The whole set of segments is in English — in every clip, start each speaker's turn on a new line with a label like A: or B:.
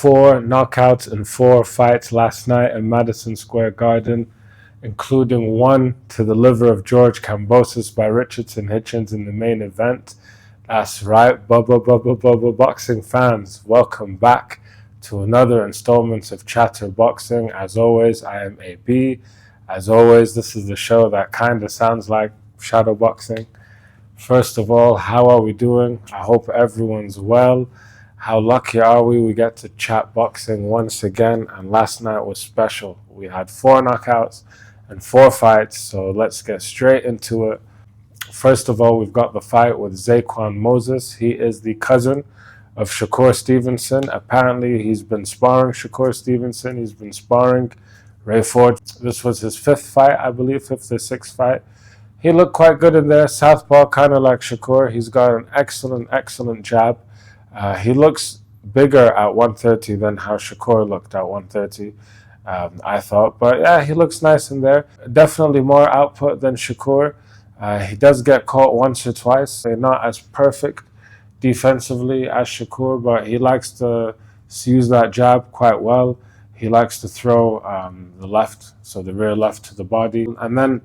A: 4 knockouts in 4 fights last night in Madison Square Garden, including one to the liver of George Kambosos by Richardson Hitchins in the main event. That's right, Bubba boxing fans, welcome back to another installment of Chatter Boxing. As always, I am AB. As always, this is the show that kind of sounds like shadow boxing. First of all, how are we doing? I hope everyone's well. How lucky are we? We get to chat boxing once again, and last night was special. We had 4 knockouts and 4 fights, so let's get straight into it. First of all, we've got the fight with Zaquin Moses. He is the cousin of Shakur Stevenson. Apparently, he's been sparring Shakur Stevenson. He's been sparring Ray Ford. This was his 5th fight, I believe, 5th or 6th fight. He looked quite good in there. Southpaw, kind of like Shakur. He's got an excellent jab. He looks bigger at 130 than how Shakur looked at 130, I thought. But yeah, he looks nice in there. Definitely more output than Shakur. He does get caught once or twice. They're not as perfect defensively as Shakur, but he likes to use that jab quite well. He likes to throw the left, so the rear left to the body. And then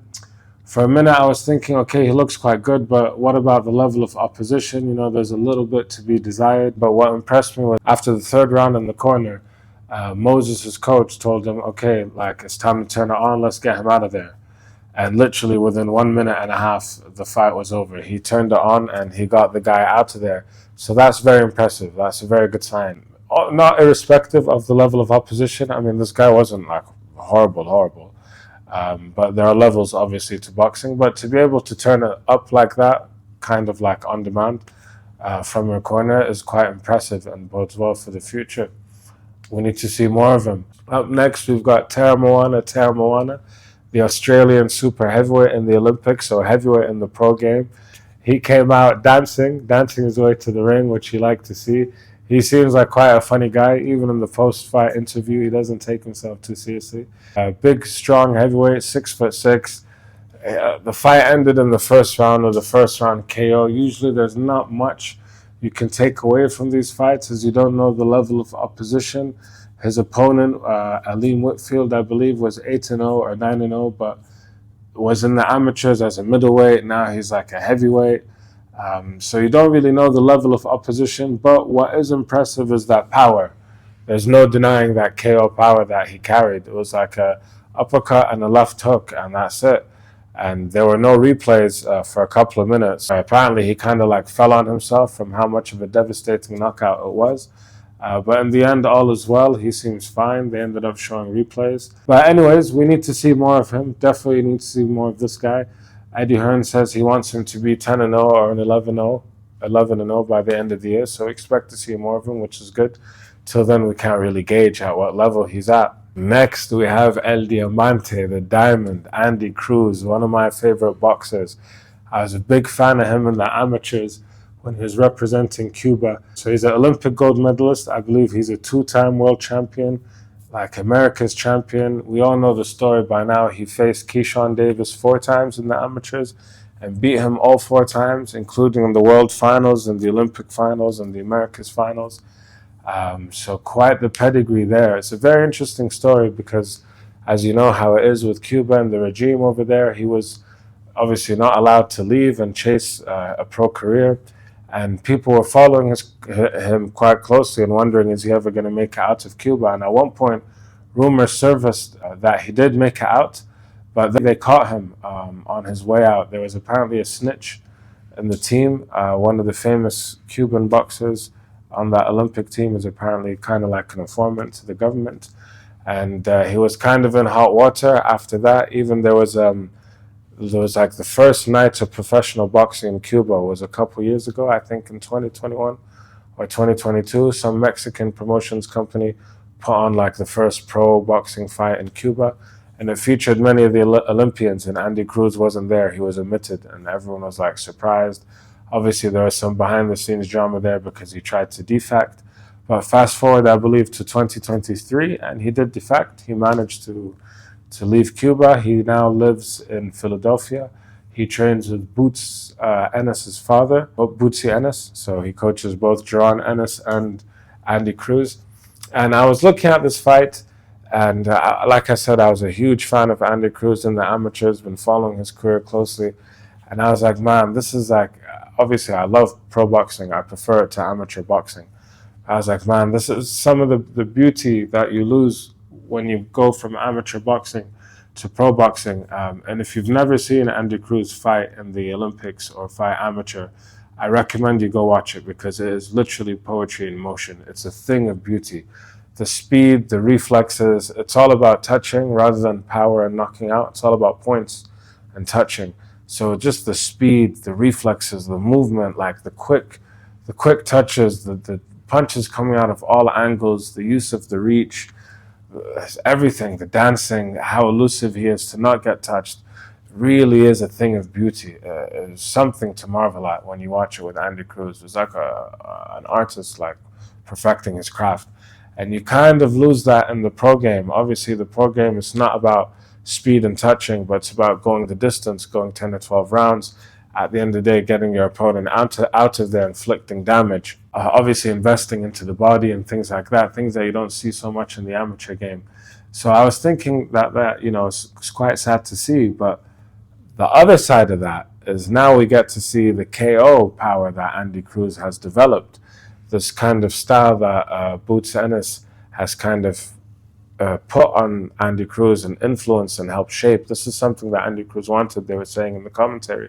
A: for a minute I was thinking, okay, he looks quite good, but what about the level of opposition? You know, there's a little bit to be desired. But what impressed me was after the 3rd round in the corner, Moses' coach told him, okay, like, it's time to turn it on, let's get him out of there. And literally within 1.5 minutes, the fight was over. He turned it on and he got the guy out of there. So that's very impressive. That's a very good sign. Not irrespective of the level of opposition. I mean, this guy wasn't like horrible. But there are levels, obviously, to boxing. But to be able to turn it up like that, kind of like on demand from your corner, is quite impressive and bodes well for the future. We need to see more of him. Up next, we've got Teremoana, the Australian super heavyweight in the Olympics, so heavyweight in the pro game. He came out dancing his way to the ring, which you like to see. He seems like quite a funny guy. Even in the post-fight interview, he doesn't take himself too seriously. Big, strong heavyweight, 6'6". The fight ended in the 1st round with the 1st round KO. Usually there's not much you can take away from these fights, as you don't know the level of opposition. His opponent, Aleem Whitfield, I believe, was 8-0 or 9-0, but was in the amateurs as a middleweight. Now he's like a heavyweight. So you don't really know the level of opposition, but what is impressive is that power. There's no denying that KO power that he carried. It was like a uppercut and a left hook, and that's it. And there were no replays for a couple of minutes. Apparently, he kind of like fell on himself from how much of a devastating knockout it was. But in the end, all is well. He seems fine. They ended up showing replays. But anyways, we need to see more of him. Definitely need to see more of this guy. Eddie Hearn says he wants him to be 10-0 or an 11-0 by the end of the year. So expect to see more of him, which is good. Till then, we can't really gauge at what level he's at. Next, we have El Diamante, the Diamond, Andy Cruz, one of my favorite boxers. I was a big fan of him in the amateurs when he was representing Cuba. So he's an Olympic gold medalist. I believe he's a 2-time world champion, like America's champion. We all know the story by now. He faced Keyshawn Davis 4 times in the amateurs and beat him all 4 times, including in the world finals and the Olympic finals and the Americas finals. So quite the pedigree there. It's a very interesting story because, as you know how it is with Cuba and the regime over there, he was obviously not allowed to leave and chase a pro career. And people were following him quite closely and wondering, is he ever going to make it out of Cuba? And at one point, rumors surfaced that he did make it out, but they caught him on his way out. There was apparently a snitch in the team. One of the famous Cuban boxers on that Olympic team is apparently kind of like an informant to the government. And he was kind of in hot water after that. Even there was like the first night of professional boxing in Cuba was a couple years ago, I think in 2021 or 2022. Some Mexican promotions company put on like the first pro boxing fight in Cuba, and it featured many of the Olympians, and Andy Cruz wasn't there. He was omitted, and everyone was like surprised. Obviously, there was some behind-the-scenes drama there because he tried to defect. But fast forward, I believe, to 2023, and he did defect. He managed to leave Cuba. He now lives in Philadelphia. He trains with Boots Ennis's father, Bootsy Ennis. So he coaches both Jaron Ennis and Andy Cruz. And I was looking at this fight, and like I said, I was a huge fan of Andy Cruz in the amateurs, been following his career closely. And I was like, man, this is like, obviously, I love pro boxing. I prefer it to amateur boxing. I was like, man, this is some of the beauty that you lose when you go from amateur boxing to pro boxing. And if you've never seen Andy Cruz fight in the Olympics or fight amateur, I recommend you go watch it because it is literally poetry in motion. It's a thing of beauty. The speed, the reflexes, it's all about touching rather than power and knocking out. It's all about points and touching. So just the speed, the reflexes, the movement, like the quick touches, the punches coming out of all angles, the use of the reach, everything, the dancing, how elusive he is to not get touched, really is a thing of beauty. It's something to marvel at when you watch it with Andy Cruz. It's like an artist like perfecting his craft. And you kind of lose that in the pro game. Obviously, the pro game is not about speed and touching, but it's about going the distance, going 10 or 12 rounds. At the end of the day, getting your opponent out of there, inflicting damage. Obviously, investing into the body and things like that, things that you don't see so much in the amateur game. So I was thinking that it's quite sad to see, but the other side of that is now we get to see the KO power that Andy Cruz has developed. This kind of style that Boots Ennis has kind of put on Andy Cruz and influence and help shape. This is something that Andy Cruz wanted, they were saying in the commentary.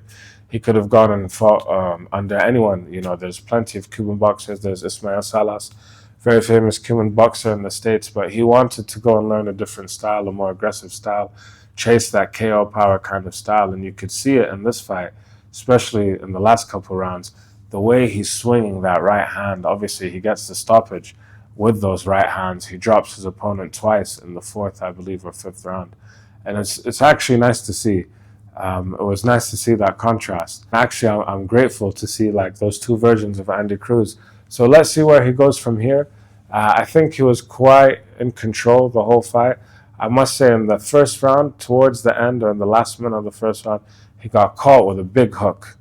A: He could have gone and fought under anyone. There's plenty of Cuban boxers. There's Ismael Salas, very famous Cuban boxer in the States, but he wanted to go and learn a different style, a more aggressive style, chase that KO power kind of style. And you could see it in this fight, especially in the last couple rounds, the way he's swinging that right hand. Obviously, he gets the stoppage with those right hands. He drops his opponent twice in the fourth, I believe, or fifth round. And it's actually nice to see. It was nice to see that contrast. Actually, I'm grateful to see like those two versions of Andy Cruz. So let's see where he goes from here. I think he was quite in control the whole fight. I must say in the first round, towards the end or in the last minute of the first round, he got caught with a big hook.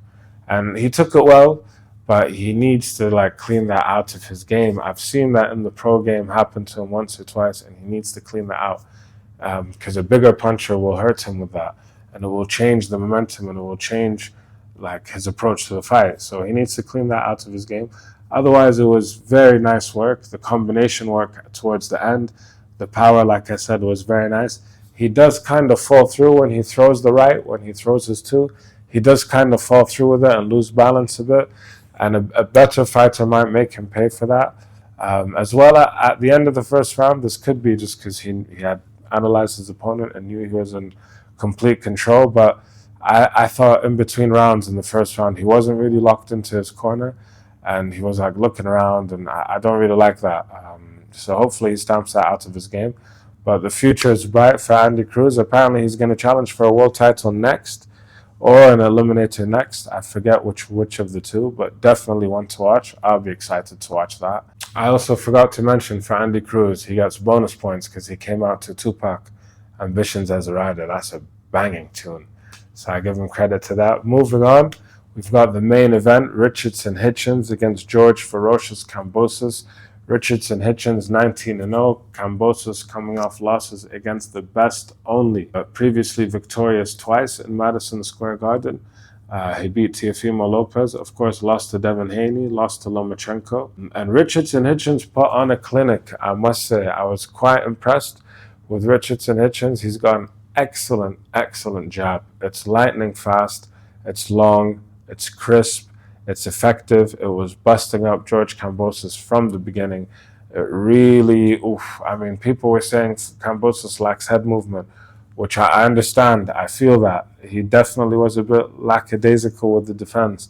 A: And he took it well, but he needs to like clean that out of his game. I've seen that in the pro game happen to him once or twice, and he needs to clean that out because a bigger puncher will hurt him with that. And it will change the momentum and it will change like his approach to the fight. So he needs to clean that out of his game. Otherwise, it was very nice work. The combination work towards the end, the power, like I said, was very nice. He does kind of fall through when he throws the right, when he throws his two. He does kind of fall through with it and lose balance a bit. And a better fighter might make him pay for that. As well, at the end of the first round, this could be just because he had analyzed his opponent and knew he was in complete control, but I thought in between rounds in the first round he wasn't really locked into his corner and he was like looking around, and I don't really like that. So hopefully he stamps that out of his game. But the future is bright for Andy Cruz. Apparently he's going to challenge for a world title next or an eliminator next. I forget which of the two, but definitely one to watch. I'll be excited to watch that. I also forgot to mention for Andy Cruz, he gets bonus points because he came out to Tupac Ambitions as a Rider. That's a banging tune. So I give him credit to that. Moving on, we've got the main event, Richardson Hitchins against George Ferocious Kambosos. Richardson Hitchins 19-0. Kambosos coming off losses against the best only. Previously victorious twice in Madison Square Garden. He beat Teofimo Lopez, of course, lost to Devin Haney, lost to Lomachenko. And Richardson Hitchins put on a clinic, I must say. I was quite impressed with Richardson Hitchins. He's got an excellent jab. It's lightning fast, it's long, it's crisp, it's effective. It was busting up George Kambosos from the beginning. It really, people were saying Kambosos lacks head movement, which I understand. I feel that. He definitely was a bit lackadaisical with the defense.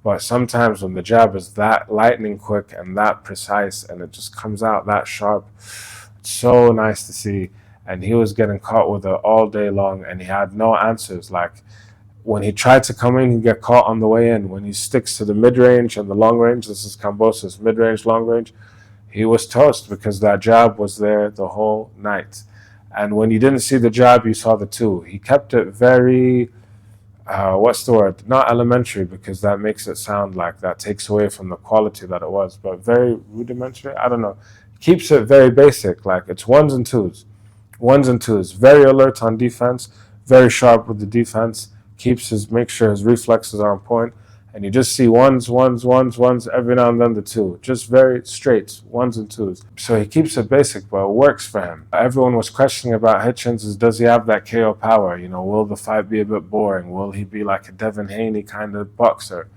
A: But sometimes when the jab is that lightning quick and that precise and it just comes out that sharp, it's so nice to see. And he was getting caught with it all day long and he had no answers. Like when he tried to come in, he'd get caught on the way in. When he sticks to the mid-range and the long range, this is Kambosos, mid-range, long range, he was toast because that jab was there the whole night. And when you didn't see the jab, you saw the two. He kept it very, what's the word? Not elementary, because that makes it sound like that takes away from the quality that it was, but very rudimentary. I don't know. Keeps it very basic, like it's ones and twos. Ones and twos. Very alert on defense, very sharp with the defense, makes sure his reflexes are on point, and you just see ones, every now and then the two. Just very straight, ones and twos. So he keeps it basic, but it works for him. Everyone was questioning about Hitchins is, does he have that KO power? Will the fight be a bit boring? Will he be like a Devin Haney kind of boxer?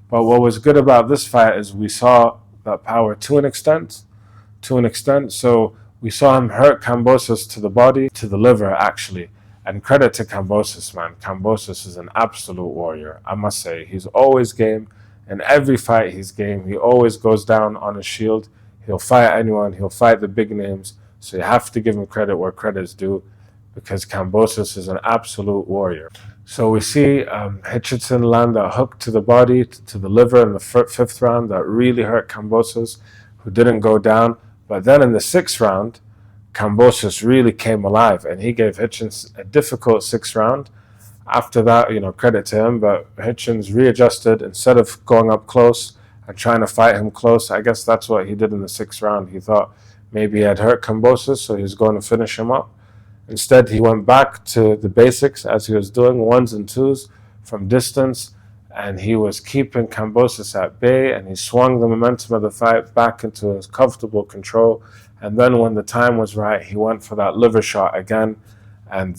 A: But what was good about this fight is we saw that power to an extent. So we saw him hurt Kambosos to the body, to the liver, actually. And credit to Kambosos, man. Kambosos is an absolute warrior, I must say. He's always game. In every fight, he's game. He always goes down on his shield. He'll fight anyone. He'll fight the big names. So you have to give him credit where credit is due, because Kambosos is an absolute warrior. So we see Richardson land a hook to the body, to the liver in the fifth round that really hurt Kambosos, who didn't go down. But then in the sixth round, Kambosos really came alive, and he gave Hitchins a difficult sixth round. After that, credit to him, but Hitchins readjusted. Instead of going up close and trying to fight him close, I guess that's what he did in the sixth round. He thought maybe he had hurt Kambosos, so he was going to finish him up. Instead, he went back to the basics, as he was doing ones and twos from distance, and he was keeping Kambosos at bay, and he swung the momentum of the fight back into his comfortable control. And then when the time was right, he went for that liver shot again. And,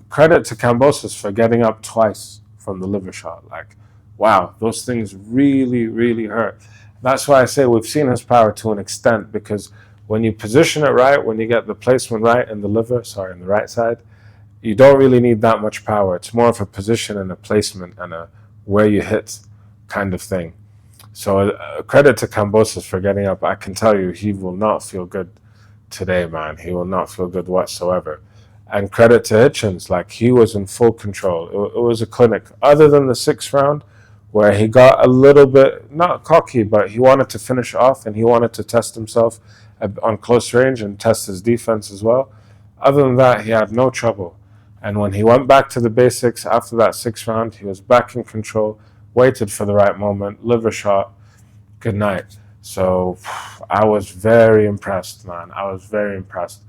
A: credit to Kambosos for getting up twice from the liver shot. Like, wow, those things really, really hurt. That's why I say we've seen his power to an extent, because when you position it right, when you get the placement right in the liver, in the right side, you don't really need that much power. It's more of a position and a placement and a where you hit kind of thing. So credit to Kambosos for getting up. I can tell you he will not feel good today, man. He will not feel good whatsoever. And credit to Hitchins, like he was in full control. It was a clinic. Other than the sixth round, where he got a little bit, not cocky, but he wanted to finish off and he wanted to test himself on close range and test his defense as well. Other than that, he had no trouble. And when he went back to the basics after that sixth round, he was back in control, waited for the right moment, liver shot, good night. So I was very impressed, man. I was very impressed.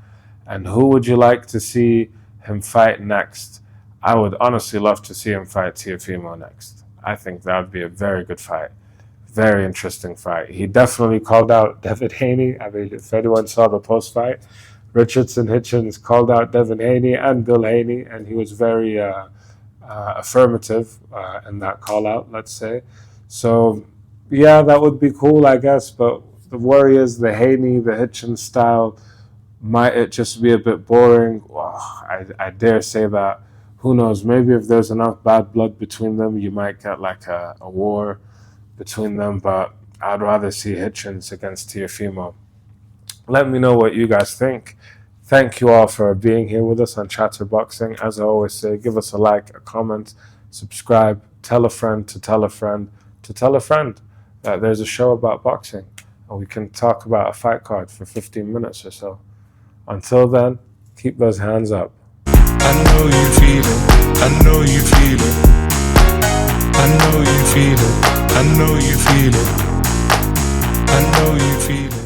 A: And who would you like to see him fight next? I would honestly love to see him fight Teofimo next. I think that would be a very good fight. Very interesting fight. He definitely called out Devin Haney. I mean, if anyone saw the post-fight, Richardson Hitchins called out Devin Haney and Bill Haney, and he was very affirmative in that call-out, let's say. So, yeah, that would be cool, I guess, but the worry is the Haney, the Hitchins style, might it just be a bit boring? Oh, I dare say that. Who knows? Maybe if there's enough bad blood between them, you might get like a war between them, but I'd rather see Hitchins against Teofimo. Let me know what you guys think. Thank you all for being here with us on Chatterboxing. As I always say, give us a like, a comment, subscribe, tell a friend to tell a friend to tell a friend that there's a show about boxing, and we can talk about a fight card for 15 minutes or so. Until then, keep those hands up.
B: I know you feel it. I know you feel it. I know you feel it. I know you feel it. I know you feel it.